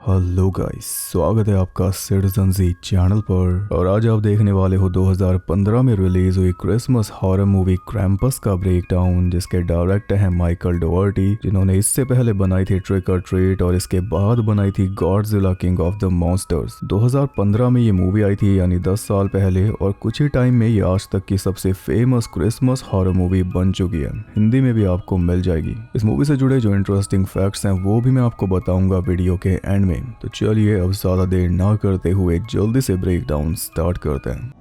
Hello guys, स्वागत है आपका सिटीजन जी चैनल पर। और आज आप देखने वाले हो 2015 में रिलीज हुई क्रिसमस हॉरर मूवी क्रैम्पस का ब्रेकडाउन, जिसके डायरेक्टर हैं माइकल डोवर्टी, जिन्होंने इससे पहले बनाई थी ट्रिक और ट्रीट और इसके बाद बनाई थी Godzilla king of the monsters. 2015 में ये मूवी आई थी, यानी 10 साल पहले, और कुछ ही टाइम में ये आज तक की सबसे फेमस क्रिसमस हॉरर मूवी बन चुकी है। हिंदी में भी आपको मिल जाएगी। इस मूवी से जुड़े जो इंटरेस्टिंग फैक्ट्स हैं वो भी मैं आपको बताऊंगा वीडियो के एंड में। तो चलिए अब ज्यादा देर ना करते हुए जल्दी से ब्रेकडाउन स्टार्ट करते हैं।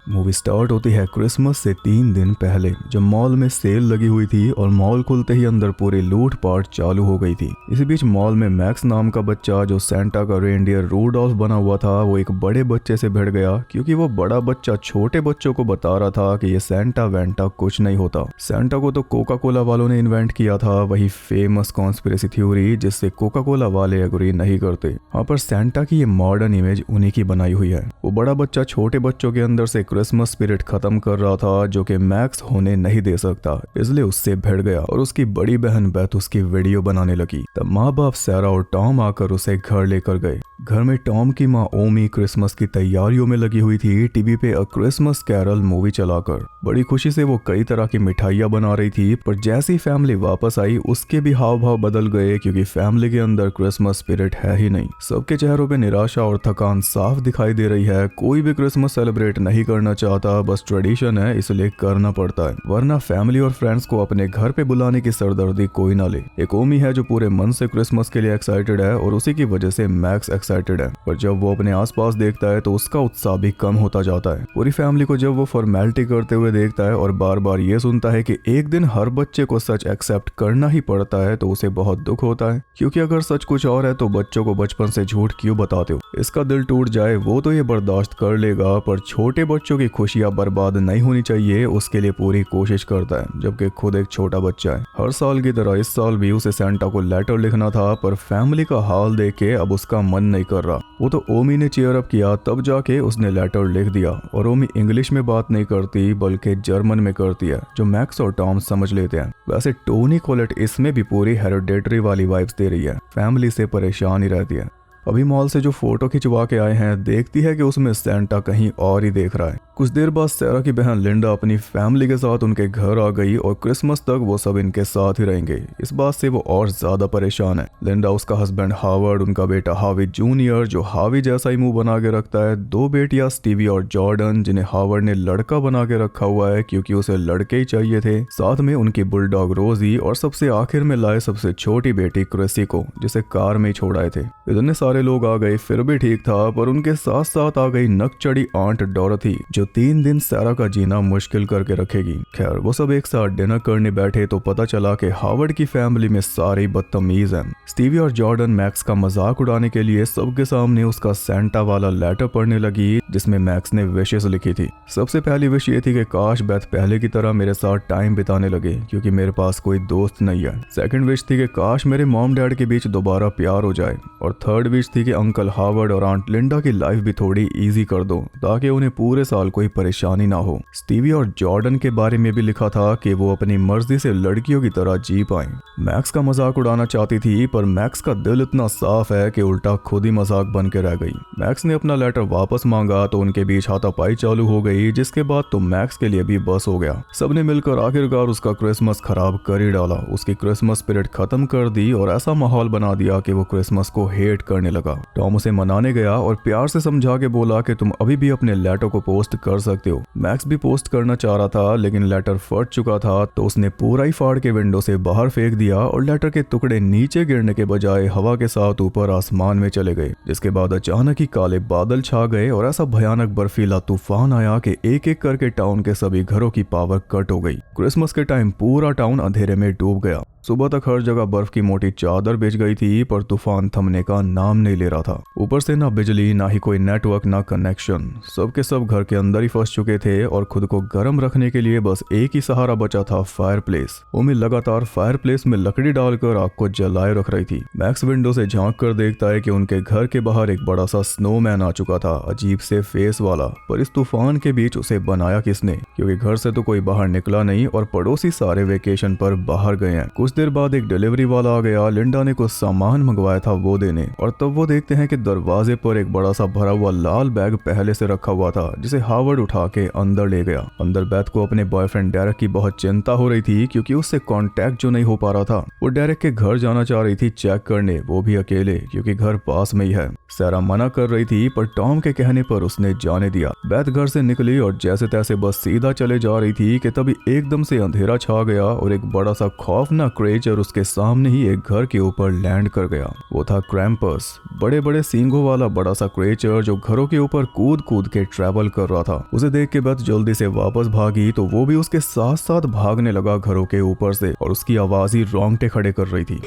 मूवी स्टार्ट होती है क्रिसमस से 3 दिन पहले, जब मॉल में सेल लगी हुई थी और मॉल खुलते ही अंदर पूरी लूटपाट चालू हो गई थी। इसी बीच मॉल में मैक्स नाम का बच्चा, जो सेंटा का रेनडियर रूडोल्फ बना हुआ था, वो एक बड़े बच्चे से भिड़ गया, क्योंकि वो बड़ा बच्चा छोटे बच्चों को बता रहा था कि ये सेंटा वेंटा कुछ नहीं होता। सेंटा को तो कोका कोला वालों ने इन्वेंट किया था, वही फेमस कॉन्स्पिरेसी थ्योरी जिससे कोका कोला वाले एग्री नहीं करते। हाँ, पर सेंटा की ये मॉडर्न इमेज उन्हीं की बनाई हुई है। वो बड़ा बच्चा छोटे बच्चों के अंदर से क्रिसमस स्पिरिट खत्म कर रहा था, जो कि मैक्स होने नहीं दे सकता, इसलिए उससे भिड़ गया और उसकी बड़ी बहन बेथ उसकी वीडियो बनाने लगी। तब माँ बाप सैरा और टॉम आकर उसे घर लेकर गए। घर में टॉम की माँ ओमी क्रिसमस की तैयारियों में लगी हुई थी, टीवी पे अ क्रिसमस कैरल मूवी चलाकर। बड़ी खुशी से वो कई तरह की मिठाइयाँ बना रही थी, पर जैसी फैमिली वापस आई उसके भी हाव भाव बदल गए, क्योंकि फैमिली के अंदर क्रिसमस स्पिरिट है ही नहीं। सबके चेहरों पे निराशा और थकान साफ दिखाई दे रही है। कोई भी क्रिसमस सेलिब्रेट नहीं करना चाहता, बस ट्रेडिशन है इसलिए करना पड़ता है, वरना फैमिली और फ्रेंड्स को अपने घर पे बुलाने की सरदर्दी कोई ना ले। एक ओमी है जो पूरे मन से क्रिसमस के लिए एक्साइटेड है, और उसी की वजह से मैक्स एक्साइटेड है, पर जब वो अपने आसपास देखता है तो उसका उत्साह भी कम होता जाता है। पूरी फैमिली को जब वो फॉर्मेलिटी करते हुए देखता है और बार बार ये सुनता है कि एक दिन हर बच्चे को सच एक्सेप्ट करना ही पड़ता है, तो उसे बहुत दुख होता है, क्योंकि अगर सच कुछ और है तो बच्चों को बचपन से झूठ क्यों बताते हो। इसका दिल टूट जाए वो तो ये बर्दाश्त कर लेगा, पर छोटे बच्चों की खुशियां बर्बाद नहीं होनी चाहिए, उसके लिए पूरी कोशिश करता है, जबकि खुद एक छोटा बच्चा है। हर साल की तरह इस साल भी उसे सेंटा को लेटर लिखना था, पर फैमिली का हाल देख के अब उसका मन नहीं कर रहा। वो तो ओमी ने चीयर अप किया, तब जाके उसने लेटर लिख दिया। और ओमी इंग्लिश में बात नहीं करती बल्कि जर्मन में करती है, जो मैक्स और टॉम समझ लेते हैं। वैसे टोनी कोलेट इसमें भी पूरी हेरिडेटरी वाली वाइब्स दे रही है, फैमिली से परेशान ही रहती है। अभी मॉल से जो फोटो खिंचवा के आए हैं, देखती है कि उसमें सेंटा कहीं और ही देख रहा है। कुछ देर बाद सैरा की बहन लिंडा अपनी फैमिली के साथ उनके घर आ गई, और क्रिसमस तक वो सब इनके साथ ही रहेंगे। इस बात से वो और ज्यादा परेशान है। लिंडा, उसका हस्बैंड हावर्ड, उनका बेटा हावी जूनियर जो हावी जैसा ही मुंह बना के रखता है, 2 बेटियां स्टीवी और जॉर्डन, जिन्हें हावर्ड ने लड़का बना के रखा हुआ है क्योंकि उसे लड़के ही चाहिए थे, साथ में उनकी बुलडॉग रोजी, और सबसे आखिर में लाए सबसे छोटी बेटी क्रिसी को, जिसे कार में ही छोड़ आए थे। इतने सारे लोग आ गए फिर भी ठीक था, पर उनके साथ साथ आ गई नकचड़ी आंट डोरथी, जो 3 दिन सैरा का जीना मुश्किल करके रखेगी। खैर, वो सब एक साथ डिनर करने बैठे तो पता चला कि हावर्ड की फैमिली में सारे बदतमीज हैं। स्टीवी और जॉर्डन मैक्स का मजाक उड़ाने के लिए सबके सामने उसका सेंटा वाला लेटर पढ़ने लगी, जिसमें मैक्स ने विशेस लिखी थी। सबसे पहली विश ये थी कि काश बेथ पहले की तरह मेरे साथ टाइम बिताने लगे, क्योंकि मेरे पास कोई दोस्त नहीं है। सेकंड विश थी कि काश मेरे मॉम डैड के बीच दोबारा प्यार हो जाए, और थर्ड विश थी कि अंकल हावर्ड और आंट लिंडा की लाइफ भी थोड़ी इजी कर दो, ताकि उन्हें पूरे साल कोई परेशानी ना हो। स्टीवी और जॉर्डन के बारे में भी लिखा था कि वो अपनी मर्जी से लड़कियों की तरह जी पाएं। मैक्स का मजाक उड़ाना चाहती थी, पर मैक्स का दिल इतना साफ है कि उल्टा खुद ही मजाक बन के रह गई। मैक्स ने अपना लेटर वापस मांगा तो उनके बीच हाथापाई चालू हो गई, जिसके बाद तो मैक्स के लिए भी बस हो गया। सबने मिलकर आखिरकार उसका क्रिसमस खराब कर ही डाला, उसकी क्रिसमस स्पिरिट खत्म कर दी और ऐसा माहौल बना दिया कि वो क्रिसमस को हेट करने लगा। टॉम उसे मनाने गया और प्यार से समझा के बोला कि तुम अभी भी अपने लेटर को पोस्ट कर सकते हो। मैक्स भी पोस्ट करना चाह रहा था, लेकिन लेटर फट चुका था, तो उसने पूरा ही फाड़ के विंडो से बाहर फेंक दिया, और लेटर के टुकड़े नीचे गिरने के बजाय हवा के साथ ऊपर आसमान में चले गए। जिसके बाद अचानक ही काले बादल छा गए और ऐसा भयानक बर्फीला तूफान आया कि एक एक करके टाउन के सभी घरों की पावर कट हो गई। क्रिसमस के टाइम पूरा टाउन अंधेरे में डूब गया। सुबह तक हर जगह बर्फ की मोटी चादर बिछ गई थी, पर तूफान थमने का नाम नहीं ले रहा था। ऊपर से ना बिजली, ना ही कोई नेटवर्क, ना कनेक्शन। सब के सब घर के अंदर ही फंस चुके थे और खुद को गर्म रखने के लिए बस एक ही सहारा बचा था, फायरप्लेस। ओमी लगातार फायरप्लेस में लकड़ी डालकर आग को जलाए रख रही थी। मैक्स विंडो से झांक कर देखता है कि उनके घर के बाहर एक बड़ा सा स्नोमैन आ चुका था, अजीब से फेस वाला। पर इस तूफान के बीच उसे बनाया किसने, क्योंकि घर से तो कोई बाहर निकला नहीं और पड़ोसी सारे वेकेशन पर बाहर गए हैं। कुछ देर बाद एक डिलीवरी वाला आ गया। लिंडा ने कुछ सामान मंगवाया था वो देने, और तब वो देखते हैं कि दरवाजे पर एक बड़ा सा भरा हुआ लाल बैग पहले से रखा हुआ था, जिसे हावर्ड उठा के अंदर ले गया। अंदर बेथ को अपने बॉयफ्रेंड डेरेक की बहुत चिंता हो रही थी, क्योंकि उससे कांटेक्ट जो नहीं हो पा रहा था। वो डेरेक के घर जाना चाह रही थी चेक करने, वो भी अकेले, क्योंकि घर पास में ही है। सारा मना कर रही थी, पर टॉम के कहने पर उसने जाने दिया। बेथ घर से निकली और जैसे तैसे बस सीधा चले जा रही थी कि तभी एकदम से अंधेरा छा गया और एक बड़ा सा खौफनाक क्रिएचर उसके सामने ही एक घर के ऊपर लैंड कर गया। वो था क्रैम्पस, बड़े बड़े सींगों वाला बड़ा सा क्रिएचर जो घरों के ऊपर कूद कूद के ट्रैवल कर रहा था। उसे देख के बेथ जल्दी से वापस भागी तो वो भी उसके साथ साथ भागने लगा घरों के ऊपर से, और उसकी आवाज ही रोंगटे खड़े कर रही थी।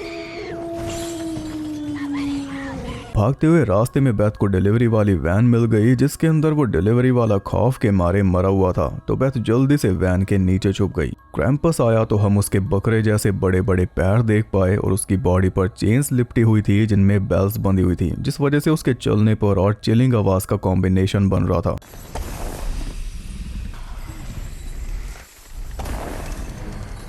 भागते हुए रास्ते में बेथ को डिलीवरी वाली वैन मिल गई, जिसके अंदर वो डिलीवरी वाला खौफ के मारे मरा हुआ था। तो बेथ जल्दी से वैन के नीचे छुप गई। क्रैम्पस आया तो हम उसके बकरे जैसे बड़े बड़े पैर देख पाए, और उसकी बॉडी पर चेन्स लिपटी हुई थी जिनमें बेल्स बंधी हुई थी, जिस वजह से उसके चलने पर और चिलिंग आवाज का कॉम्बिनेशन बन रहा था।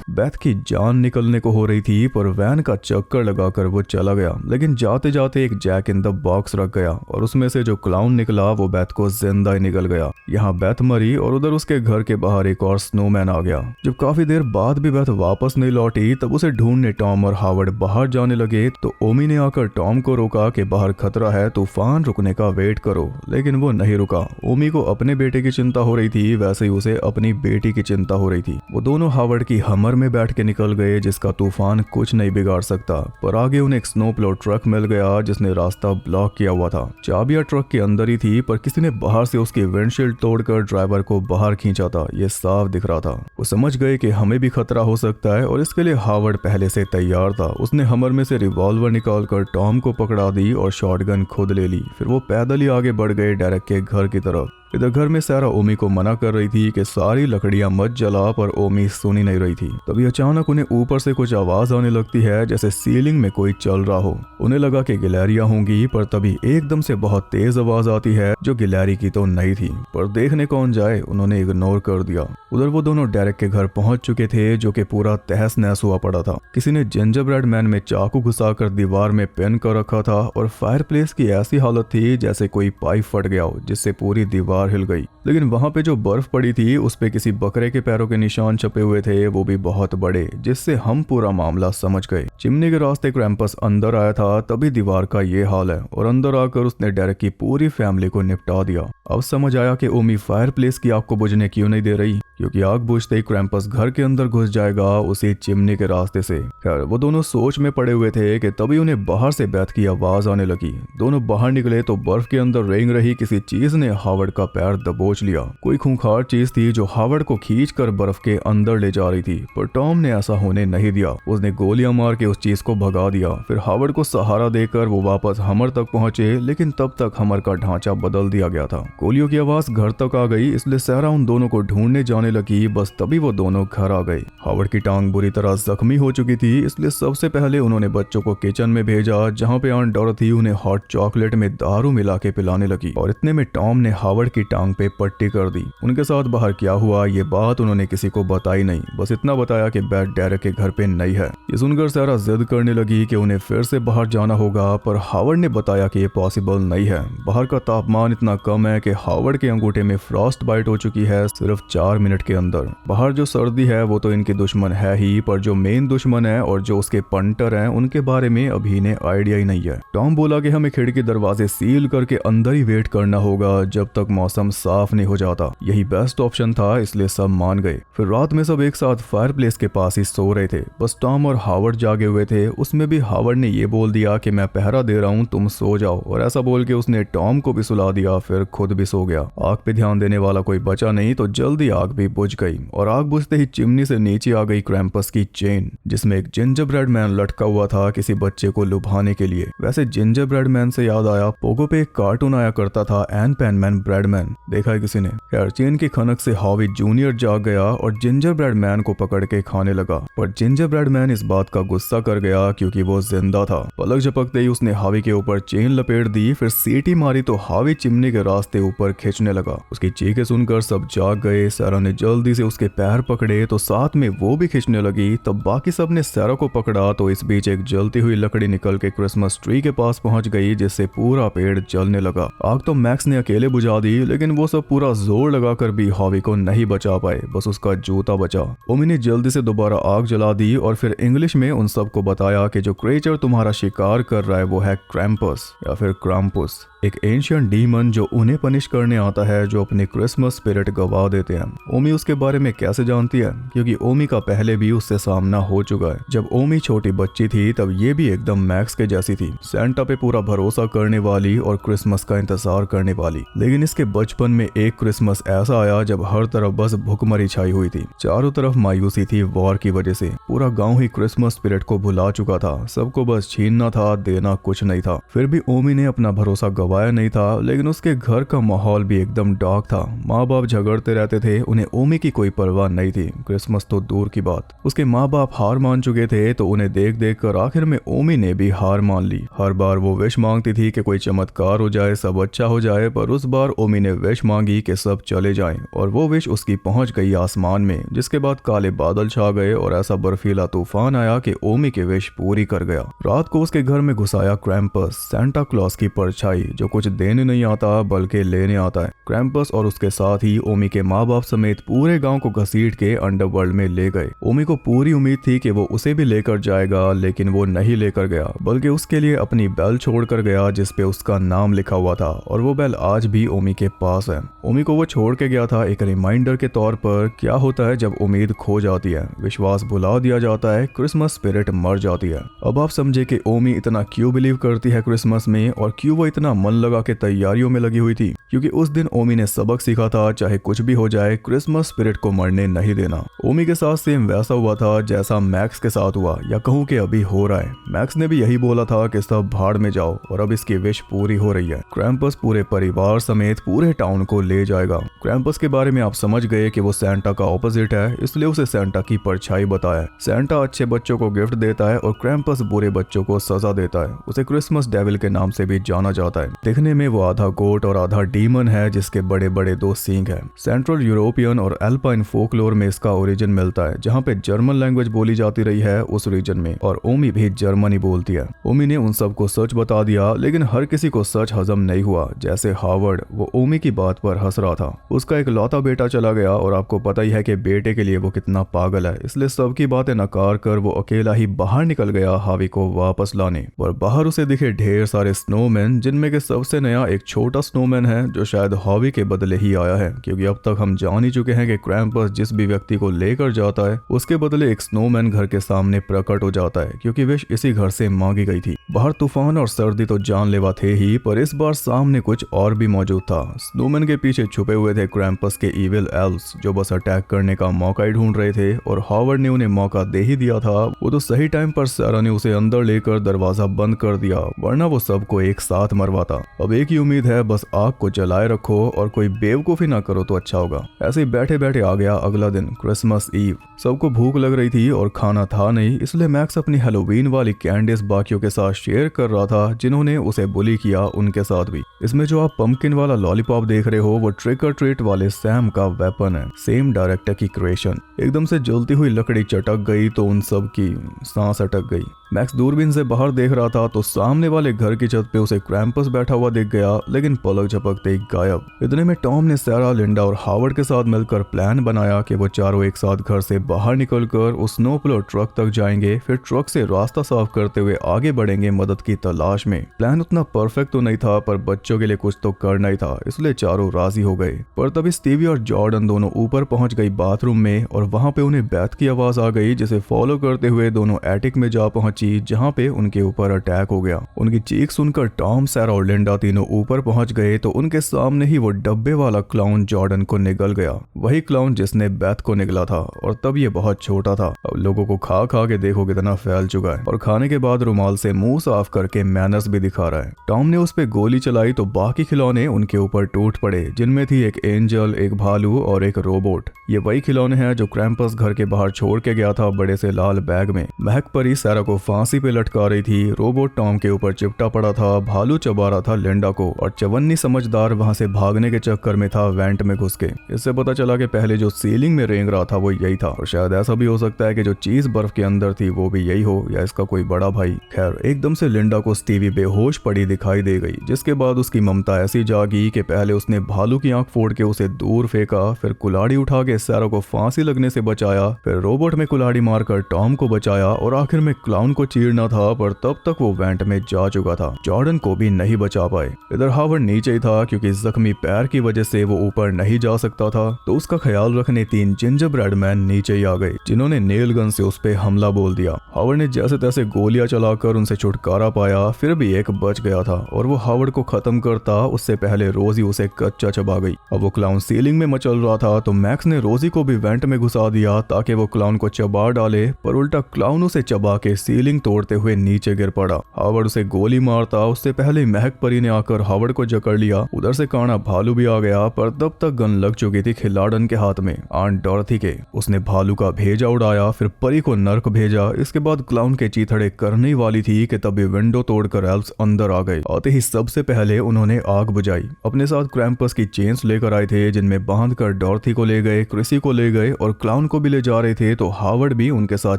बेथ की जान निकलने को हो रही थी, पर वैन का चक्कर लगाकर वो चला गया। लेकिन जाते जाते एक जैक इन द बॉक्स रख गया, और उसमें से जो क्लाउन निकला वो बेथ को जिंदा ही निकल गया। यहाँ बेथ मरी और उधर उसके घर के बाहर एक और स्नोमैन आ गया। जब काफी देर बाद भी बेथ वापस नहीं लौटी, तब उसे ढूंढने टॉम और हावर्ड बाहर जाने लगे। तो ओमी ने आकर टॉम को रोका कि बाहर खतरा है, तूफान रुकने का वेट करो। लेकिन वो नहीं रुका। ओमी को अपने बेटे की चिंता हो रही थी, वैसे ही उसे अपनी बेटी की चिंता हो रही थी। वो दोनों हावर्ड की हमर में बैठ के निकल गए, जिसका तूफान कुछ नहीं बिगाड़ सकता। पर आगे उन्हें एक स्नो प्लो ट्रक मिल गया, जिसने रास्ता ब्लॉक किया हुआ था। चाबियां ट्रक के अंदर ही थी, पर किसी ने बाहर से उसकी विंडशील्ड तोड़कर ड्राइवर को बाहर खींचा था, ये साफ दिख रहा था। वो समझ गए कि हमें भी खतरा हो सकता है, और इसके लिए हावर्ड पहले से तैयार था। उसने हमर में से रिवॉल्वर निकालकर टॉम को पकड़ा दी और शॉटगन खुद ले ली। फिर वो पैदल ही आगे बढ़ गए डेरेक के घर की तरफ। इधर घर में सारा ओमी को मना कर रही थी कि सारी लकड़ियां मत जला, पर ओमी सुनी नहीं रही थी। तभी अचानक उन्हें ऊपर से कुछ आवाज आने लगती है, जैसे सीलिंग में कोई चल रहा हो। उन्हें लगा कि गिलहरियां होंगी, पर तभी एकदम से बहुत तेज आवाज आती है जो गिलहरी की तो नहीं थी। पर देखने कौन जाए, उन्होंने इग्नोर कर दिया। उधर वो दोनों डेरेक के घर पहुंच चुके थे, जो कि पूरा तहस नहस हुआ पड़ा था। किसी ने जिंजरब्रेड मैन में चाकू घुसाकर दीवार में पिन कर रखा था, और फायरप्लेस की ऐसी हालत थी जैसे कोई पाइप फट गया हो, जिससे पूरी दीवार हिल गई। लेकिन वहां पे जो बर्फ पड़ी थी उस पे किसी बकरे के पैरों के निशान छपे हुए थे, वो भी बहुत बड़े, जिससे हम पूरा मामला समझ गए। चिमनी के रास्ते क्रैम्पस अंदर आया था, तभी दीवार का ये हाल है, और अंदर आकर उसने डेरेक की पूरी फैमिली को निपटा दिया। अब समझ आया कि ओमी फायरप्लेस की आग को बुझने क्यों नहीं दे रही, क्योंकि आग बुझते ही क्रैम्पस घर के अंदर घुस जाएगा उसी चिमनी के रास्ते से। खैर वो दोनों सोच में पड़े हुए थे कि तभी उन्हें बाहर से बेथ की आवाज आने लगी। दोनों बाहर निकले तो बर्फ के अंदर रेंग रही किसी चीज ने हावर्ड का पैर दबोच लिया। कोई खूंखार चीज थी जो हावर्ड को खींचकर बर्फ के अंदर ले जा रही थी, पर टॉम ने ऐसा होने नहीं दिया। उसने गोलियां मार के उस चीज को भगा दिया। फिर हावर्ड को सहारा देकर वो वापस हमर तक पहुंचे, लेकिन तब तक हमर का ढांचा बदल दिया गया था। गोलियों की आवाज घर तक आ गई, इसलिए सारा उन दोनों को ढूंढने जाने लगी। बस तभी वो दोनों घर आ गए। हावर्ड की टांग बुरी तरह जख्मी हो चुकी थी, इसलिए सबसे पहले उन्होंने बच्चों को किचन में भेजा, जहां पे आंट डॉरथी उन्हें हॉट चॉकलेट में दारू मिला के पिलाने लगी। और इतने में टॉम ने हावर्ड की टांग पे पट्टी कर दी। उनके साथ बाहर क्या हुआ ये बात उन्होंने किसी को बताई नहीं, बस इतना बताया कि बेथ डेरेक के घर पे नहीं है। ये सुनकर सारा जिद करने लगी कि उन्हें फिर से बाहर जाना होगा, पर हावर्ड ने बताया कि ये पॉसिबल नहीं है। बाहर का तापमान इतना कम है कि हावर्ड के अंगूठे में फ्रॉस्ट बाइट हो चुकी है सिर्फ 4 मिनट के अंदर। बाहर जो सर्दी है वो तो इनके दुश्मन है ही, पर जो मेन दुश्मन है और जो उसके पंटर हैं उनके बारे में अभी इन्हें आइडिया ही नहीं है। टॉम बोला कि हमें खिड़की दरवाजे सील करके अंदर ही वेट करना होगा जब तक मौसम साफ नहीं हो जाता। यही बेस्ट ऑप्शन था, इसलिए सब मान गए। फिर रात में सब एक साथ फायरप्लेस के पास ही सो रहे थे। बस टॉम और हावर्ड जागे हुए थे। उसमें भी हावर्ड ने ये बोल दिया कि मैं पहरा दे रहा हूँ, तुम सो जाओ, और ऐसा बोल के उसने टॉम को भी सुला दिया, फिर खुद भी सो गया। आग पे ध्यान देने वाला कोई बचा नहीं, तो जल्दी आग भी भी बुझ गई और आग बुझते ही चिमनी से नीचे आ गई क्रैम्पस की चेन, जिसमें एक जिंजर ब्रेड मैन लटका हुआ था किसी बच्चे को लुभाने के लिए। वैसे जिंजर ब्रेड मैन से याद आया, पोगो पे एक कार्टून आया करता था Anpanman bread man, देखा है किसी ने? खैर चेन की खनक से हावी जूनियर जाग गया और जिंजर ब्रेड मैन को पकड़ के खाने लगा, पर जिंजर ब्रेड मैन इस बात का गुस्सा कर गया क्योंकि वो जिंदा था। पलक झपकते ही उसने हावी के ऊपर चेन लपेट दी, फिर सीटी मारी तो हावी चिमनी के रास्ते ऊपर खींचने लगा। उसकी चीखें सुनकर सब जाग गए। सैरा ने जल्दी से उसके पैर पकड़े तो साथ में वो भी खींचने लगी। तब बाकी सब ने सैरा को पकड़ा तो इस बीच एक जलती हुई लकड़ी निकल के क्रिसमस ट्री के पास पहुंच गई, जिससे पूरा पेड़ जलने लगा। आग तो मैक्स ने अकेले बुझा दी, लेकिन वो सब पूरा जोर लगाकर भी हावी को नहीं बचा पाए, बस उसका जूता बचा। ओमी ने जल्दी से दोबारा आग जला दी और फिर इंग्लिश में उन सबको बताया कि जो क्रिएचर तुम्हारा शिकार कर रहा है वो है क्रैम्पस या फिर क्राम्पुस, एक एंशियंट डीमन जो उन्हें पनिश करने आता है जो अपने क्रिसमस स्पिरिट गवा देते हैं। ओमी उसके बारे में कैसे जानती है? क्योंकि ओमी का पहले भी उससे सामना हो चुका है। जब ओमी छोटी बच्ची थी तब ये भी एकदम मैक्स के जैसी थी, सेंटा पे पूरा भरोसा करने वाली और क्रिसमस का इंतजार करने वाली। लेकिन इसके बचपन में एक क्रिसमस ऐसा आया जब हर तरफ बस भुखमरी छाई हुई थी, चारों तरफ मायूसी थी वॉर की वजह से। पूरा गाँव ही क्रिसमस स्पिरिट को भुला चुका था, सबको बस छीनना था, देना कुछ नहीं था। फिर भी ओमी ने अपना भरोसा गवाया नहीं था, लेकिन उसके घर का माहौल भी एकदम डार्क था। माँ बाप झगड़ते रहते थे, उन्हें ओमी की कोई परवाह नहीं थी, क्रिसमस तो दूर की बात। उसके माँ बाप हार मान चुके थे तो उन्हें देख देख कर आखिर में ओमी ने भी हार मान ली। हर बार वो विश मांगती थी कि कोई चमत्कार हो जाए, सब अच्छा हो जाए, पर उस बार ओमी ने विश मांगी कि सब चले जाएं और वो विश उसकी पहुंच गई आसमान में, जिसके बाद काले बादल छा गए और ऐसा बर्फीला तूफान आया कि ओमी की विश पूरी कर गया। रात को उसके घर में घुसाया क्रैम्पस, सेंटा क्लॉज की परछाई जो कुछ देने नहीं आता बल्कि लेने आता है। क्रैम्पस और उसके साथ ही ओमी के माँ बाप समेत पूरे गांव को घसीट के अंडरवर्ल्ड में ले गए। ओमी को पूरी उम्मीद थी कि वो उसे भी लेकर जाएगा, लेकिन वो नहीं लेकर गया, बल्कि उसके लिए अपनी बेल छोड़कर गया जिसपे उसका नाम लिखा हुआ था, और वो बेल आज भी ओमी के पास है। ओमी को वो छोड़ के गया था एक रिमाइंडर के तौर पर क्या होता है जब उम्मीद खो जाती है, विश्वास भुला दिया जाता है, क्रिसमस स्पिरिट मर जाती है। अब आप समझे कि ओमी इतना क्यों बिलीव करती है क्रिसमस में और क्यों वो इतना मन लगा के तैयारियों में लगी हुई थी। क्योंकि उस दिन ओमी ने सबक सीखा था, चाहे कुछ भी हो जाए क्रिसमस स्पिरिट को मरने नहीं देना। ओमी के साथ सेम वैसा हुआ था जैसा मैक्स के साथ हुआ, या कहूँ कि अभी हो रहा है। मैक्स ने भी यही बोला था कि सब भाड़ में जाओ, और अब इसकी विश पूरी हो रही है। क्रैम्पस पूरे परिवार समेत पूरे टाउन को ले जाएगा। क्रैम्पस के बारे में आप समझ गए कि वो सेंटा का ऑपोजिट है, इसलिए उसे सेंटा की परछाई बताया। सेंटा अच्छे बच्चों को गिफ्ट देता है और क्रैम्पस बुरे बच्चों को सजा देता है। उसे क्रिसमस डेविल के नाम से भी जाना जाता है। दिखने में वो आधा गोट और आधा डीमन है जिसके बड़े बड़े दो सींग हैं। सेंट्रल यूरोपियन और एल्पाइन फोकलोर में इसका ओरिजिन मिलता है, जहाँ पे जर्मन लैंग्वेज बोली जाती रही है उस रीजन में, और ओमी भी जर्मनी बोलती है। ओमी ने उन सबको सच बता दिया, लेकिन हर किसी को सच हजम नहीं हुआ। जैसे हावर्ड, वो ओमी की बात पर हंस रहा था। उसका एक लौता बेटा चला गया और आपको पता ही है कि बेटे के लिए वो कितना पागल है, इसलिए सबकी बातें नकार कर वो अकेला ही बाहर निकल गया हावी को वापस लाने। और बाहर उसे दिखे ढेर सारे स्नोमैन, जिनमें के सबसे नया एक छोटा स्नोमैन है जो शायद हावी के बदले ही आया है, क्योंकि अब तक हम जान ही चुके हैं कि क्रैम्पस जिस भी व्यक्ति को लेकर जाता है उसके बदले एक स्नोमैन घर के सामने प्रकट हो जाता है, क्योंकि विश इसी घर से मांगी गई थी। बाहर तूफान और सर्दी तो जानलेवा थे ही, पर इस बार सामने कुछ और भी मौजूद था। स्नोमैन के पीछे छुपे हुए थे क्रैम्पस के इविल एल्व्स, जो बस अटैक करने का मौका ही ढूंढ रहे थे, और हावर्ड ने उन्हें मौका दे ही दिया था। वो तो सही टाइम पर सैरा ने उसे अंदर लेकर दरवाजा बंद कर दिया, वरना वो सबको एक साथ मरवाता। अब एक ही उम्मीद है, बस आग को जलाए रखो और कोई बेवकूफी ना करो तो अच्छा होगा। ऐसे ही बैठे बैठे आ गया अगला दिन, क्रिसमस ईव। सबको भूख लग रही थी और खाना था नहीं, इसलिए मैक्स अपनी हैलोवीन वाली कैंडीज बाकियों के साथ शेयर कर रहा था, जिन्होंने उसे बुली किया उनके साथ भी। इसमें जो आप पंपकिन वाला लॉलीपॉप देख रहे हो वो ट्रिक और ट्रीट वाले सैम का वेपन है, सेम डायरेक्टर की क्रिएशन। एकदम से जलती हुई लकड़ी चटक गई तो उन सब की सांस अटक गई। मैक्स दूरबीन से बाहर देख रहा था तो सामने वाले घर की छत पे उसे क्रैम्पस बैठा हुआ दिख गया, लेकिन पलक झपकते ही गायब। इतने में टॉम ने सैरा, लिंडा और हावर्ड के साथ मिलकर प्लान बनाया कि वो चारों एक साथ घर से बाहर निकलकर उस स्नोप्लो ट्रक तक जाएंगे, फिर ट्रक से रास्ता साफ करते हुए आगे बढ़ेंगे मदद की तलाश में। प्लान उतना परफेक्ट तो नहीं था, पर बच्चों के लिए कुछ तो करना ही था, इसलिए चारों राजी हो गए। पर तभी स्टीवी और जॉर्डन दोनों ऊपर पहुंच गई बाथरूम में, और वहां पे उन्हें बैथ की आवाज आ गई, जिसे फॉलो करते हुए दोनों एटिक में जा पहुंची पहुंची जहाँ पे उनके ऊपर अटैक हो गया। उनकी चीख सुनकर टॉम, सैरा और लिंडा तीनों ऊपर पहुंच गए तो उनके सामने ही वो डब्बे वाला क्लाउन जॉर्डन को निगल गया, वही क्लाउन जिसने बेथ को निगला था। और तब ये बहुत छोटा था, अब लोगों को खा खा के देखो कितना फैल चुका है, और खाने के बाद रुमाल से मुंह साफ करके मैनर्स भी दिखा रहा है। टॉम ने उस पे गोली चलाई तो बाकी खिलौने उनके ऊपर टूट पड़े, जिनमें थी एक एंजल, एक भालू और एक रोबोट। ये वही खिलौने हैं जो क्रैम्पस घर के बाहर छोड़ के गया था बड़े से लाल बैग में। महक परी सैरा को फांसी पे लटका रही थी, रोबोट टॉम के ऊपर चिपटा पड़ा था, भालू चबा रहा था लिंडा को, और चवन्नी समझदार वहां से भागने के चक्कर में था वेंट में घुस के। इससे पता चला कि पहले जो सीलिंग में रेंग रहा था वो यही था, और शायद ऐसा भी हो सकता है कि जो चीज बर्फ के अंदर थी वो भी यही हो, या इसका कोई बड़ा भाई। खैर, एकदम से लिंडा को स्टीवी बेहोश पड़ी दिखाई दे गई, जिसके बाद उसकी ममता ऐसी जागी कि पहले उसने भालू की आंख फोड़ के उसे दूर फेंका, फिर कुल्हाड़ी उठा के सैरा को फांसी लगने से बचाया, फिर रोबोट में कुल्हाड़ी मारकर टॉम को बचाया, और आखिर में क्लाउन को चीरना था, पर तब तक वो वेंट में जा चुका था। जॉर्डन को भी नहीं बचा पाए। इधर हावर्ड नीचे ही था, क्योंकि जख्मी पैर की वजह से वो ऊपर नहीं जा सकता था, तो उसका ख्याल रखने 3 जिंजरब्रेड मैन नीचे ही आ गए, जिन्होंने नेल गन से उस पे हमला बोल दिया। हावर्ड ने जैसे तैसे गोलियां चलाकर उनसे छुटकारा पाया, फिर भी एक बच गया था, और वो हावर्ड को खत्म करता उससे पहले रोजी उसे कच्चा चबा गई। अब वो क्लाउन सीलिंग में मचल रहा था, तो मैक्स ने रोजी को भी वेंट में घुसा दिया ताकि वो क्लाउन को चबा डाले, पर उल्टा क्लाउन उसे चबा के सीलिंग तोड़ते हुए नीचे गिर पड़ा। हावर्ड उसे गोली मारता उससे पहले महक परी ने आकर हावर्ड को जकड़ लिया। उधर से काना भालू भी आ गया, पर तब तक गन लग चुकी थी खिलाड़न के हाथ में, आंट डॉरथी के। उसने भालू का भेजा उड़ाया, फिर परी को नर्क भेजा। इसके बाद क्लाउन के चीथड़े करने वाली थी कि तभी विंडो तोड़कर एल्व्स अंदर आ गए। आते ही सबसे पहले उन्होंने आग बुझाई। अपने साथ क्रैम्पस की चेन्स लेकर आए थे, जिनमें बांधकर डॉरथी को ले गए, क्रिसी को ले गए और क्लाउन को भी ले जा रहे थे, तो हावर्ड भी उनके साथ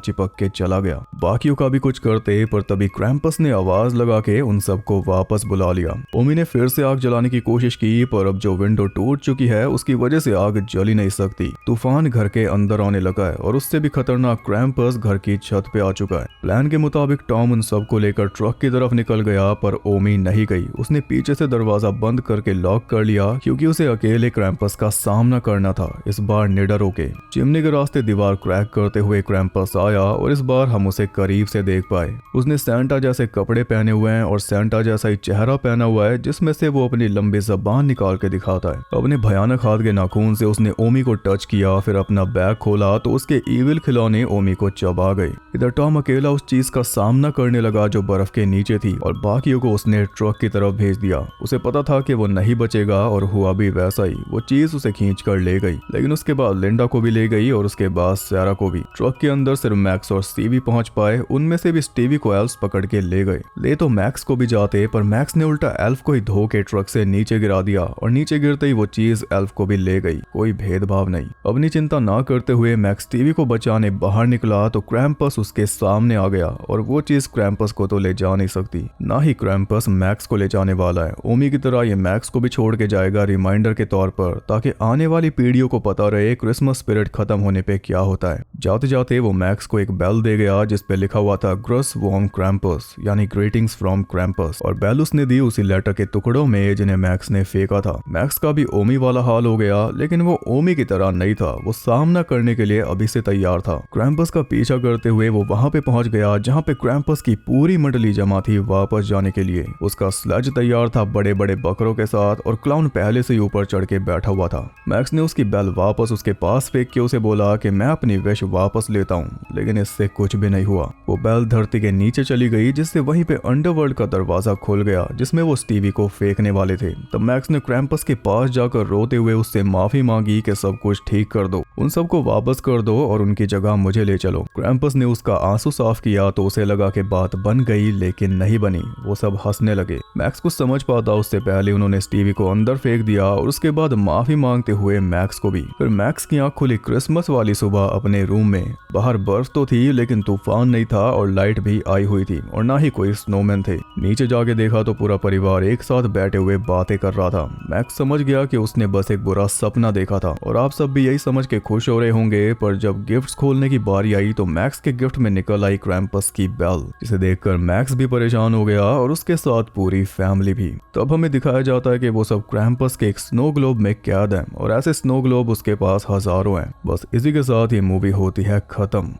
चिपक के चला गया। बाकियों का भी कुछ करते, पर तभी क्रैम्पस ने आवाज लगा के उन सबको वापस बुला लिया। ओमी ने फिर से आग जलाने की कोशिश की, पर अब जो विंडो टूट चुकी है उसकी वजह से आग जल ही नहीं सकती। तूफान घर के अंदर आने लगा है, और उससे भी खतरनाक क्रैम्पस घर की छत पे आ चुका है। प्लान के मुताबिक टॉम उन सबको लेकर ट्रक की तरफ निकल गया, पर ओमी नहीं गई। उसने पीछे से दरवाजा बंद करके लॉक कर लिया, क्योंकि उसे अकेले क्रैम्पस का सामना करना था, इस बार निडर होके। चिमनी के रास्ते दीवार क्रैक करते हुए क्रैम्पस आया, और इस बार हम उसे करीब से देख पाए। उसने सेंटा जैसे कपड़े पहने हुए हैं और सेंटा जैसा ही चेहरा पहना हुआ है, जिसमें से वो अपनी लंबी जबान निकाल के दिखाता है। अपने भयानक हाथ के नाखून से उसने ओमी को टच किया, फिर अपना बैग खोला तो उसके ईविल खिलौने ओमी को चबा गए। इधर टॉम अकेला उस चीज का सामना करने लगा जो बर्फ के नीचे थी, और बाकियों को उसने ट्रक की तरफ भेज दिया। उसे पता था कि वो नहीं बचेगा, और हुआ भी वैसा ही। वो चीज उसे खींच कर ले गई, लेकिन उसके बाद लिंडा को भी ले गई, और उसके बाद सैरा को भी। ट्रक के अंदर सिर्फ मैक्स और स्टीवी पहुंच पाए। उनमें से भी स्टीवी को एल्व्स पकड़ के ले गए। ले तो मैक्स को भी जाते, पर मैक्स ने उल्टा एल्फ को ही धो के ट्रक से नीचे गिरा दिया, और नीचे गिरते ही वो चीज एल्फ को भी ले गई। कोई भेदभाव नहीं। अपनी चिंता ना करते हुए मैक्स टीवी को बचाने बाहर निकला, तो क्रैम्पस उसके सामने आ गया, और वो चीज क्रैम्पस को तो ले जा नहीं सकती, ना ही क्रैम्पस मैक्स को ले जाने वाला है। ओमी की तरह ये मैक्स को भी छोड़ के जाएगा रिमाइंडर के तौर पर, ताकि आने वाली पीढ़ियों को पता रहे क्रिसमस स्पिरिट खत्म होने पे क्या होता है। जाते जाते वो मैक्स को एक बेल दे गया, जिसपे लिखा हुआ था ग्रस वॉर्म क्रैम्पस, यानी ग्रीटिंग्स फ्रॉम क्रैम्पस, और बेल उसने दी उसी लेटर के टुकड़ों में जिन्हें मैक्स ने फेंका था। मैक्स का भी ओमी वाला हाल हो गया, लेकिन वो ओमी की तरह नहीं था। वो सामना करने के लिए अभी से तैयार था। क्रैम्पस का पीछा करते हुए वो वहां पे पहुंच गया जहां पे क्रैम्पस की पूरी मंडली जमा थी वापस जाने के लिए। उसका स्लेज तैयार था बड़े बड़े बकरों के साथ, और क्लाउन पहले से ही ऊपर चढ़ के बैठा हुआ था। मैक्स ने उसकी बेल वापस उसके पास फेंक के उसे बोला कि मैं अपनी विश वापस लेता हूँ, लेकिन इससे कुछ भी नहीं हुआ। वो बेल धरती के नीचे चली गई, जिससे वहीं पे अंडरवर्ल्ड का दरवाजा खुल गया, जिसमें वो स्टीवी को फेंकने वाले थे। तब मैक्स ने क्रैम्पस के पास जाकर रोते हुए उससे माफी मांगी कि सब कुछ ठीक कर दो, उन सबको वापस कर दो और उनकी जगह मुझे ले चलो। क्रैम्पस ने उसका आंसू साफ किया तो उसे लगा कि बात बन गई, लेकिन नहीं बनी। वो सब हंसने लगे। मैक्स कुछ समझ पाता उससे पहले उन्होंने स्टीवी को अंदर फेंक दिया, और उसके बाद माफी मांगते हुए मैक्स को भी। फिर मैक्स की आंख खुली क्रिसमस वाली सुबह अपने रूम में। बाहर बर्फ तो थी, लेकिन तूफान नहीं था, और लाइट भी आई हुई थी, और ना ही कोई स्नोमैन थे। नीचे जाके देखा तो पूरा परिवार एक साथ बैठे हुए बातें कर रहा था। मैक्स समझ गया कि उसने बस एक बुरा सपना देखा था, और आप सब भी यही समझ के खुश हो रहे होंगे। पर जब गिफ्ट्स खोलने की बारी आई तो मैक्स के गिफ्ट में निकल आई क्रैम्पस की बेल, जिसे देखकर मैक्स भी परेशान हो गया, और उसके साथ पूरी फैमिली भी। तब हमें दिखाया जाता है कि वो सब क्रैम्पस के एक स्नो ग्लोब में कैद हैं, और ऐसे स्नो ग्लोब उसके पास हजारों हैं। बस इसी के साथ ये मूवी होती है खत्म।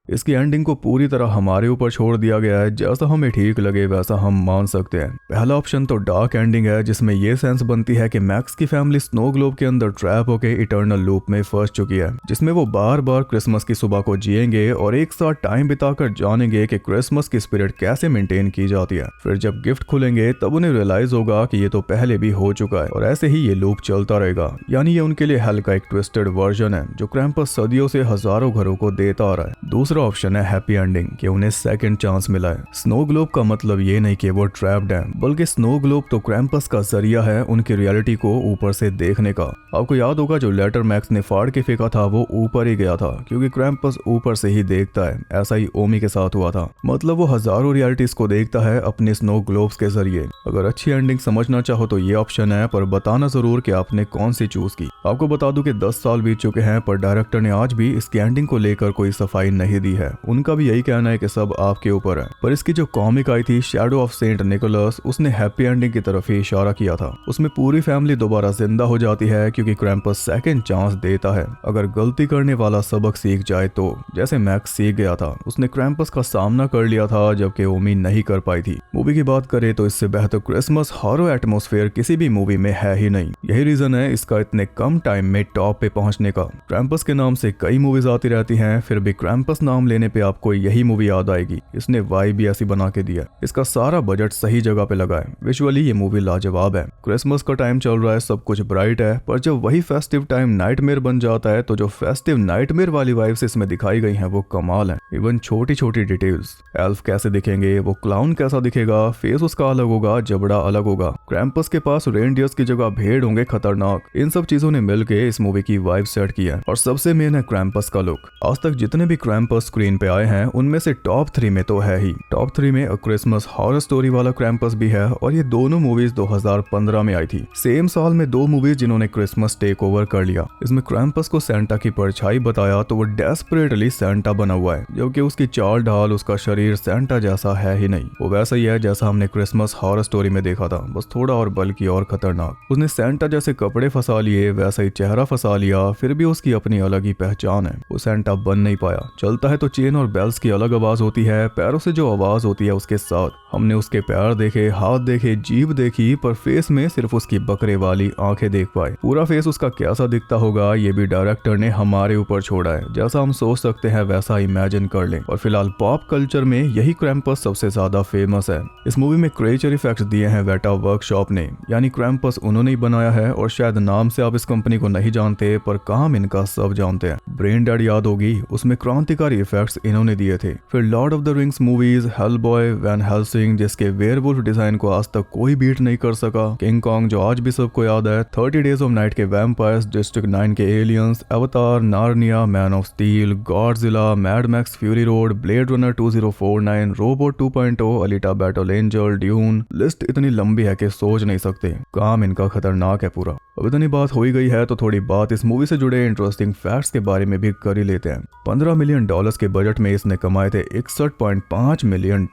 इसकी एंडिंग को पूरी तरह हमारे ऊपर छोड़ दिया गया है, जैसा हमें ठीक लगे वैसा हम मान सकते हैं। पहला ऑप्शन तो डार्क एंडिंग है, जिसमें ये सेंस बनती है कि मैक्स की फैमिली स्नो ग्लोब के अंदर ट्रैप होके इटर्नल लूप में फंस चुकी है, जिसमें वो बार बार क्रिसमस की सुबह को जिएंगे और एक साथ टाइम बिताकर जानेंगे कि क्रिसमस की स्पिरिट कैसे मेंटेन की जाती है। फिर जब गिफ्ट खुलेंगे तब उन्हें रियलाइज होगा कि ये तो पहले भी हो चुका है और ऐसे ही ये लूप चलता रहेगा। यानी ये उनके लिए हेल का एक ट्विस्टेड वर्जन है जो क्रैम्पस सदियों से हजारों घरों को देता आ रहा है। दूसरा ऑप्शन है हैप्पी एंडिंग, कि उन्हें सेकंड चांस मिला है। स्नो ग्लोब का मतलब ये नहीं कि वो ट्रैप्ड है, बल्कि स्नो ग्लोब तो क्रैम्पस का जरिया है उनकी रियलिटी को ऊपर से देखने का। आपको याद होगा जो लेटर मैक्स ने फाड़ के फेंका था वो ऊपर ही गया था, क्योंकि क्रैम्पस ऊपर से ही देखता है। ऐसा ही ओमी के साथ हुआ था, मतलब वो हजारों रियलिटीज को देखता है अपने स्नो ग्लोब्स के जरिए। अगर अच्छी एंडिंग समझना चाहो तो ये ऑप्शन है, पर बताना जरूर कि आपने कौन सी चूज की। आपको बता दूं कि 10 साल बीत चुके हैं पर डायरेक्टर ने आज भी इसकी एंडिंग को लेकर कोई सफाई नहीं दी है। उनका भी यही कहना है कि सब आपके ऊपर है। पर इसकी जो कॉमिक आई थी शैडो ऑफ सेंट निकोलस, उसने हैप्पी एंडिंग की तरफ ही इशारा किया था। उसमें पूरी फैमिली दोबारा जिंदा हो जाती है क्योंकि क्रैम्पस सेकंड चांस देता है अगर गलती करने वाला सबक सीख जाए तो। जैसे मैक्स सीख गया था, उसने क्रैम्पस का सामना कर लिया था जबकि ओमी नहीं कर पाई थी। मूवी की बात करें तो इससे बेहतर क्रिसमस हॉरर एटमॉस्फेयर किसी भी मूवी में है ही नहीं। यही रीजन है इसका इतने कम टाइम में टॉप पे पहुंचने का। क्रैम्पस के नाम से कई मूवीज आती रहती हैं, फिर भी क्रैम्पस नाम लेने पे आपको यही मूवी याद आएगी। इसने वाइब भी ऐसी बना के दिया। इसका सारा बजट सही जगह पे लगा है। विजुअली ये मूवी लाजवाब है। क्रिसमस का टाइम चल रहा है, सब कुछ ब्राइट है, पर जब वही फेस्टिव टाइम नाइटमेयर बन जाता है तो जो फेस्टिव नाइटमेयर वाली वाइब्स इसमें दिखाई गई हैं वो कमाल है। इवन छोटी छोटी डिटेल्स, एल्फ कैसे दिखेंगे, वो क्लाउन कैसा दिखेगा, फेस उसका अलग होगा, जबड़ा अलग होगा, क्रैम्पस के पास रेनडियर्स की जगह भेड़ होंगे खतरनाक, इन सब चीजों ने मिलके इस मूवी की वाइब सेट किया है। और सबसे मेन है क्रैम्पस का लुक। आज तक जितने भी क्रैम्पस स्क्रीन पे आए हैं उनमें से टॉप 3 में तो है ही। टॉप 3 में क्रिसमस हॉरर स्टोरी वाला क्रैम्पस भी है और ये दोनों मूवीज 2015 में आई थी। सेम साल में 2 मूवीज जिन्होंने क्रिसमस टेक ओवर कर लिया। इसमें क्रैम्पस को सेंटा की परछाई बताया तो वो डेस्परेटली सेंटा बना हुआ है, जबकि उसकी चाल ढाल, उसका शरीर सेंटा जैसा है ही नहीं। वो वैसा ही है जैसा हमने क्रिसमस हॉरर स्टोरी में देखा था, बस थोड़ा और बल्कि और खतरनाक। उसने सेंटा जैसे कपड़े फंसा लिए, वैसा ही चेहरा फंसा लिया, फिर भी उसकी अपनी अलग ही पहचान है। वो सेंटा बन नहीं पाया। चलता है तो चेन और बेल्स की अलग आवाज होती है, पैरों से जो आवाज होती है उसके साथ। हमने उसके पैर देखे, हाथ देखे, जीभ देखी, पर फेस में सिर्फ उसकी बकरे वाली आंखें देख पाए। पूरा फेस उसका कैसा दिखता होगा ये भी डायरेक्टर ने हमारे ऊपर छोड़ा है। जैसा हम सोच सकते हैं वैसा इमेजिन कर लें। और फिलहाल पॉप कल्चर में यही क्रैम्पस सबसे ज्यादा फेमस है। इस मूवी में क्रिएचर इफेक्ट्स दिए हैं वेटा वर्कशॉप ने, यानी क्रैम्पस उन्होंने ही बनाया है। और शायद नाम से आप इस कंपनी को नहीं जानते, पर काम इनका सब जानते हैं। ब्रेन डेड याद होगी, उसमें क्रांतिकारी इफेक्ट्स इन्होंने दिए थे। फिर Lord of the Rings movies, Hellboy, Van Helsing जिसके वेयरवुल्फ डिजाइन को आज तक कोई बीट नहीं कर सका, किंग कॉन्ग जो आज भी सबको याद है, 30 डेज ऑफ नाइट के वैम्पायर्स, डिस्ट्रिक्ट 9 के एलियंस, अवतार, Narnia, man of steel, Godzilla, mad max fury road, blade runner 2049, robot 2.0, Alita battle angel, dune. List इतनी लंबी है कि सोच नहीं सकते। काम इनका खतरनाक है पूरा। अब इतनी बात हो ही गई है तो थोड़ी बात इस मूवी से जुड़े इंटरेस्टिंग फैक्ट्स के बारे में भी कर ही लेते हैं। $15 मिलियन के बजट में इसने कमाए थे $61.5 मिलियन,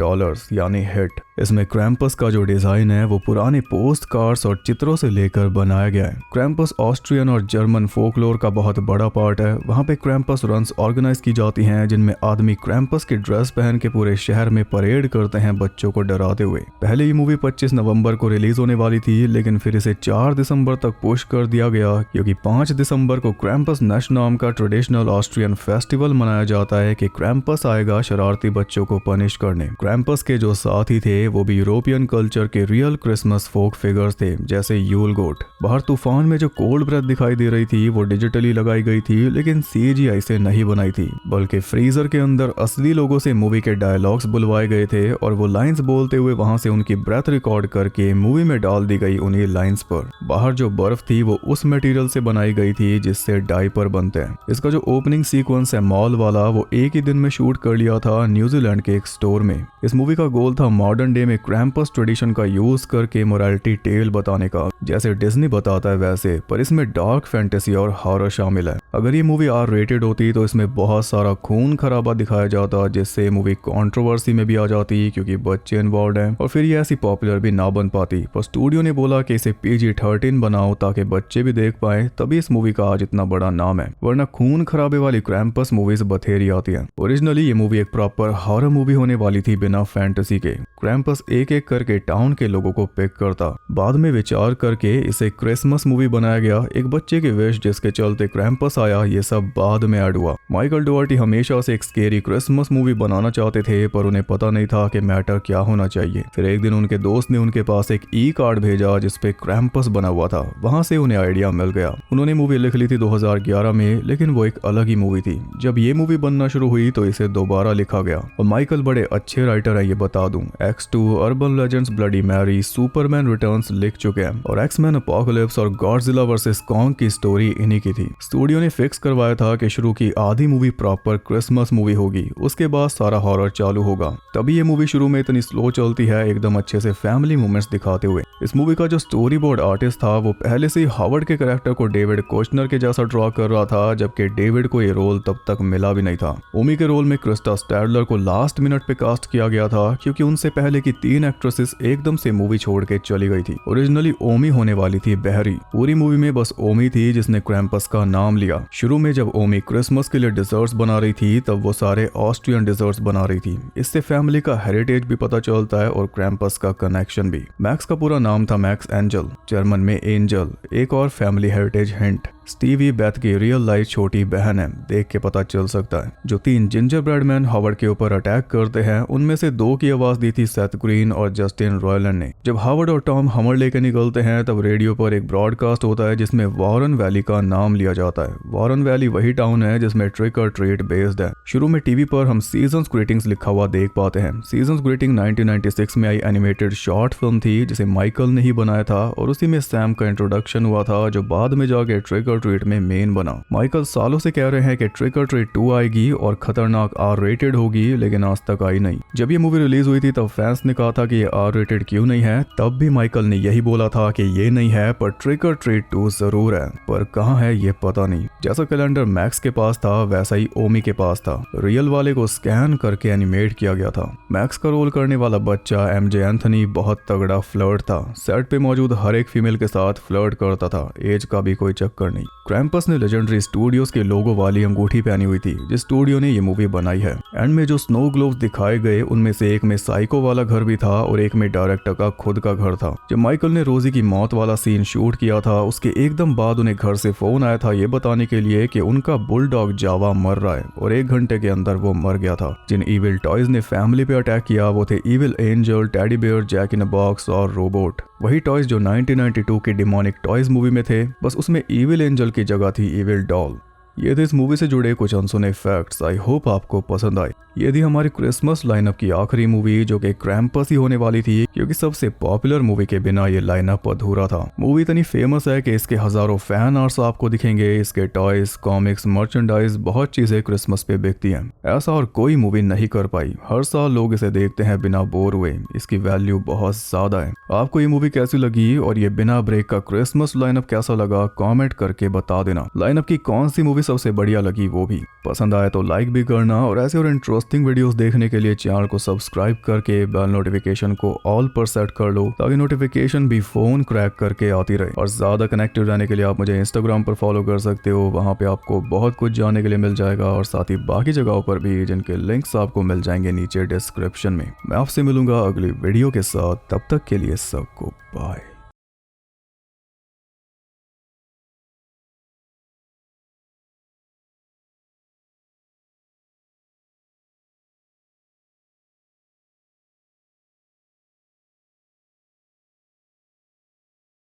यानी हिट। इसमें क्रैम्पस का जो डिजाइन है वो पुराने पोस्ट कार्ड्स और चित्रों से लेकर बनाया गया है। क्रैम्पस ऑस्ट्रियन और जर्मन फोकलोर का बहुत बड़ा पार्ट है। वहाँ पे क्रैम्पस रन्स ऑर्गेनाइज की जाती हैं जिनमें आदमी क्रैम्पस की ड्रेस पहन के पूरे शहर में परेड करते हैं बच्चों को डराते हुए। पहले ये मूवी 25 नवंबर को रिलीज होने वाली थी, लेकिन फिर इसे 4 दिसंबर तक पुश कर दिया गया क्योंकि 5 दिसंबर को क्रैम्पस नैश नाम का ट्रेडिशनल ऑस्ट्रियन फेस्टिवल मनाया जाता है कि क्रैम्पस आएगा शरारती बच्चों को पनिश करने। क्रैम्पस के जो साथी थे वो भी यूरोपियन कल्चर के रियल क्रिसमस फोक फिगर्स थे, जैसे यूल गोट। बाहर तूफान में जो कोल्ड ब्रेथ दिखाई दे रही थी वो डिजिटली लगाई गई थी, लेकिन CGI से नहीं बनाई थी, बल्कि फ्रीजर के अंदर असली लोगों से मूवी के डायलॉग्स बुलवाए गए थे और वो लाइंस बोलते हुए वहां से उनकी ब्रेथ रिकॉर्ड करके मूवी में डाल दी गई उन्हीं लाइंस पर। बाहर जो बर्फ थी वो उस मटेरियल से बनाई गई थी जिससे डायपर बनते हैं। इसका जो ओपनिंग सीक्वेंस है मॉल वाला, वो एक ही दिन में शूट कर लिया था न्यूजीलैंड के एक स्टोर में। इस मूवी का गोल था मॉडर्न संडे में क्रैम्पस ट्रेडिशन का यूज करके मोरालिटी टेल बताने का, जैसे डिज्नी बताता है वैसे, पर इसमें डार्क फैंटेसी और हॉरर शामिल है। अगर ये मूवी आर रेटेड होती तो इसमें बहुत सारा खून खराबा दिखाया जाता, जिससे मूवी कंट्रोवर्सी में भी आ जाती क्योंकि बच्चे इन्वॉल्व हैं, और फिर ये ऐसी पॉपुलर भी ना बन पाती। पर स्टूडियो ने बोला कि इसे PG-13 बनाओ ताकि बच्चे भी देख पाए, तभी इस मूवी का आज इतना बड़ा नाम है, वरना खून खराबे वाली क्रैम्पस मूवीज बथेरी आती है। ओरिजिनली ये मूवी एक प्रॉपर हॉरर मूवी होने वाली थी बिना फैंटेसी के। क्रैम्पस एक एक करके टाउन के लोगों को पिक करता, बाद में विचार करके इसे क्रिसमस मूवी बनाया गया। एक बच्चे की विश जिसके चलते क्रैम्पस आया, ये सब बाद में ऐड हुआ। माइकल डोहर्टी हमेशा से एक स्केरी क्रिसमस मूवी बनाना चाहते थे, पर उन्हें पता नहीं था कि मैटर क्या होना चाहिए। फिर एक दिन उनके दोस्त ने उनके पास एक कार्ड भेजा जिसपे क्रैम्पस बना हुआ था। वहां से उन्हें आइडिया मिल गया। उन्होंने मूवी लिख ली थी 2011 में, लेकिन वो एक अलग ही मूवी थी। जब ये मूवी बनना शुरू हुई तो इसे दोबारा लिखा गया, और माइकल बड़े अच्छे राइटर हैं ये बता दूं। X2, Urban Legends, Bloody Mary, Superman Returns लिख चुके हैं, और एक्समैन अपोकलिप्स और गॉडजिला वर्सेस कॉन्ग की स्टोरी इन्हीं की थी। स्टूडियो ने फिक्स करवाया था कि शुरू की आधी मूवी प्रॉपर क्रिसमस मूवी होगी, उसके बाद सारा हॉरर चालू होगा। तभी ये मूवी शुरू में इतनी स्लो चलती है, एकदम अच्छे से फैमिली मोमेंट्स दिखाते हुए। इस मूवी का जो स्टोरी बोर्ड आर्टिस्ट था वो पहले से ही हावर्ड के कैरेक्टर को डेविड कोचनर के जैसा ड्रॉ कर रहा था, जबकि डेविड को ये रोल तब तक मिला भी नहीं था। ओमी के रोल में क्रिस्टा स्टैडलर को लास्ट मिनट पे कास्ट किया गया था, क्योंकि उनसे पहले की 3 एक्ट्रेसेस एकदम से मूवी छोड़ के चली गई थी। ओरिजिनली ओमी होने वाली थी बहरी। पूरी मूवी में बस ओमी थी जिसने क्रैम्पस का नाम लिया। शुरू में जब ओमी क्रिसमस के लिए डिजर्ट्स बना रही थी तब वो सारे ऑस्ट्रियन डिजर्ट्स बना रही थी। इससे फैमिली का हेरिटेज भी पता चलता है और क्रैम्पस का कनेक्शन भी। मैक्स का पूरा नाम था मैक्स एंजल, जर्मन में एंजल। एक और family heritage hint, Stevie Beth की रियल लाइफ छोटी बहन है, देख के पता चल सकता है। जो 3 जिंजर ब्रेड मैन हावर्ड के ऊपर अटैक करते हैं, उनमें से 2 की आवाज दी थी सेथ ग्रीन और जस्टिन रॉयलैंड ने। जब हावर्ड और टॉम हमर लेकर निकलते हैं तब रेडियो पर एक ब्रॉडकास्ट होता है जिसमें वॉरेन वैली का नाम लिया जाता है। वॉरेन वैली वही टाउन है जिसमें ट्रिक और ट्रीट बेस्ड है। शुरू में टीवी पर हम सीजन्स ग्रीटिंग्स लिखा हुआ देख पाते हैं। सीजन्स ग्रीटिंग 1996 में आई एनिमेटेड शॉर्ट फिल्म थी जिसे माइकल ने ही बनाया था, और उसी में सैम का इंट्रोडक्शन हुआ था जो बाद में जाके ट्रिक और ट्रीट में मेन बना। माइकल सालों से कह रहे हैं कि ट्रिक और ट्रीट 2 आएगी और खतरनाक आर रेटेड होगी, लेकिन आज तक आई नहीं। जब ये मूवी रिलीज हुई थी तब फैंस ने कहा था कि ये आर रेटेड क्यों नहीं है, तब भी माइकल ने यही बोला था कि ये नहीं है, पर ट्रिक और ट्रीट 2 जरूर है, पर कहाँ है ये पता नहीं। जैसा कैलेंडर मैक्स के पास था वैसा ही ओमी के पास था। रियल वाले को स्कैन करके एनिमेट किया गया था। मैक्स का रोल करने वाला बच्चा MJ एंथनी बहुत तगड़ा फ्लर्ट था। सेट पे मौजूद हर एक फीमेल के साथ फ्लर्ट करता था, एज का भी कोई चक्कर नहीं। क्रैम्पस ने लेजेंडरी स्टूडियोज के लोगो वाली अंगूठी पहनी हुई थी जिस स्टूडियो ने ये मूवी बनाई है। एंड में जो स्नो ग्लोव्स दिखाए गए उनमें से एक में साइको वाला घर भी था और एक में डायरेक्टर का खुद का घर था। जब माइकल ने रोजी की मौत वाला सीन शूट किया था उसके एकदम बाद उन्हें घर से फोन आया था ये बताने के लिए कि उनका बुलडॉग जावा मर रहा है, और 1 घंटे के अंदर वो मर गया था। जिन इविल टॉयज ने फैमिली पे अटैक किया वो थे Evil Angel, teddy bear, jack in a box और रोबोट। वही टॉयज जो 1992 के डिमोनिक टॉयज मूवी में थे, बस उसमें इविल एंजल की जगह थी इविल डॉल। ये थे इस मूवी से जुड़े कुछ अनसुने फैक्ट्स। आई होप आपको पसंद आए। ये थी हमारी क्रिसमस लाइनअप की आखिरी मूवी जो कि क्रैम्पस ही होने वाली थी, क्योंकि सबसे पॉपुलर मूवी के बिना ये लाइनअप अधूरा था। मूवी इतनी फेमस है कि इसके हजारों फैन आर्ट्स आपको दिखेंगे। इसके टॉयज, कॉमिक्स, मर्चेंडाइज, बहुत चीजें क्रिसमस पे बिकती हैं। ऐसा और कोई मूवी नहीं कर पाई। हर साल लोग इसे देखते हैं बिना बोर हुए। इसकी वैल्यू बहुत ज्यादा है। आपको ये मूवी कैसी लगी और ये बिना ब्रेक का क्रिसमस लाइनअप कैसा लगा, कॉमेंट करके बता देना। लाइनअप की कौन सी मूवी सबसे बढ़िया लगी वो भी। पसंद आए तो लाइक भी करना, और ऐसे और इंटरेस्टिंग वीडियोस देखने के लिए चैनल को सब्सक्राइब करके बेल नोटिफिकेशन को ऑल पर सेट कर लो ताकि नोटिफिकेशन भी फोन क्रैक करके आती रहे। और ज्यादा कनेक्टेड रहने के लिए आप मुझे इंस्टाग्राम पर फॉलो कर सकते हो, वहां पे आपको बहुत कुछ जानने के लिए मिल जाएगा, और साथ ही बाकी जगहों पर भी जिनके लिंक्स आपको मिल जाएंगे नीचे डिस्क्रिप्शन में। मैं आपसे मिलूंगा अगली वीडियो के साथ, तब तक के लिए सबको बाय।